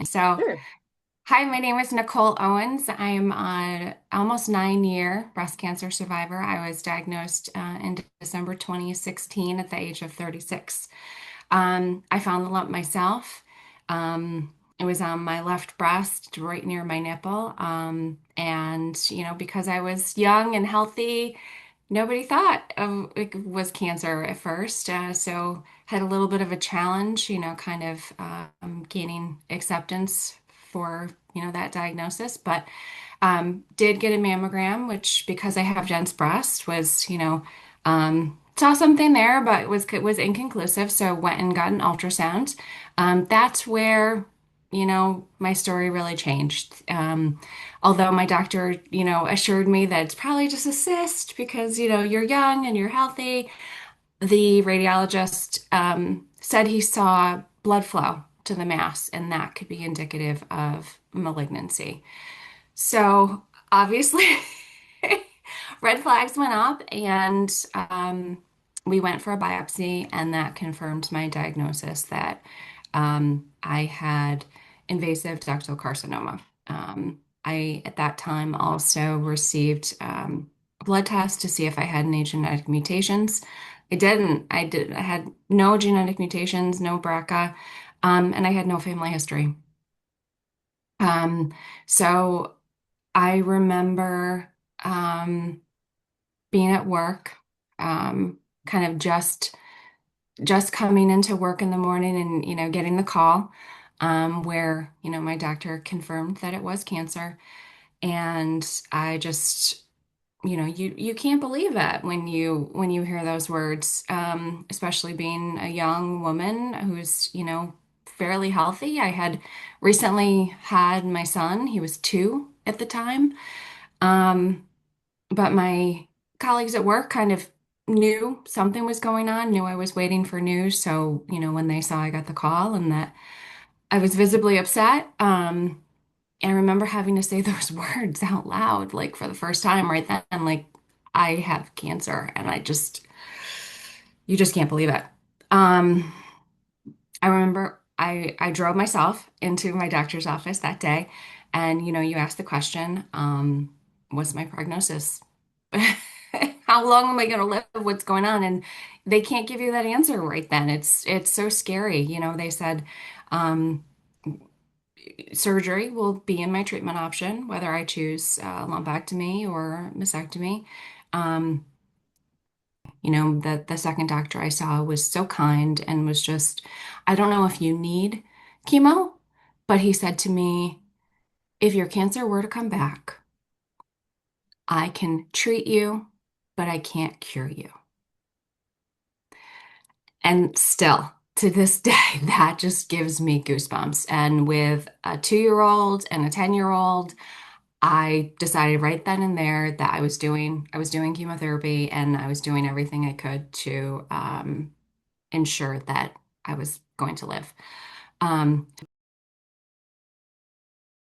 So, Sure. hi, my name is Nichole Owens. I'm an almost 9-year breast cancer survivor. I was diagnosed in December 2016 at the age of 36. I found the lump myself. It was on my left breast, right near my nipple. Because I was young and healthy, nobody thought it was cancer at first. So had a little bit of a challenge, kind of gaining acceptance for, that diagnosis. But did get a mammogram, which because I have dense breast was, saw something there, but it was inconclusive. So went and got an ultrasound. That's where, my story really changed. Although my doctor, assured me that it's probably just a cyst because, you're young and you're healthy. The radiologist said he saw blood flow to the mass, and that could be indicative of malignancy. So obviously, red flags went up, and we went for a biopsy, and that confirmed my diagnosis that I had invasive ductal carcinoma. I, at that time, also received a blood test to see if I had any genetic mutations. I didn't. I did. I had no genetic mutations, no BRCA, and I had no family history. Um, so I remember being at work, kind of just coming into work in the morning and getting the call where my doctor confirmed that it was cancer, and I just you can't believe it when you hear those words, especially being a young woman who's fairly healthy. I had recently had my son; he was 2 at the time. Um, but my colleagues at work kind of knew something was going on, knew I was waiting for news. So, when they saw I got the call and that I was visibly upset, I remember having to say those words out loud, like for the first time right then, like, I have cancer, and you just can't believe it. Um, I remember I drove myself into my doctor's office that day, and you asked the question, what's my prognosis? How long am I going to live? What's going on? And they can't give you that answer right then. It's so scary. They said um, surgery will be in my treatment option, whether I choose lumpectomy or mastectomy. Um, the second doctor I saw was so kind and was just, I don't know if you need chemo, but he said to me, if your cancer were to come back, I can treat you, but I can't cure you. And still, to this day, that just gives me goosebumps. And with a 2-year-old and a 10-year-old, I decided right then and there that I was doing chemotherapy, and I was doing everything I could to ensure that I was going to live.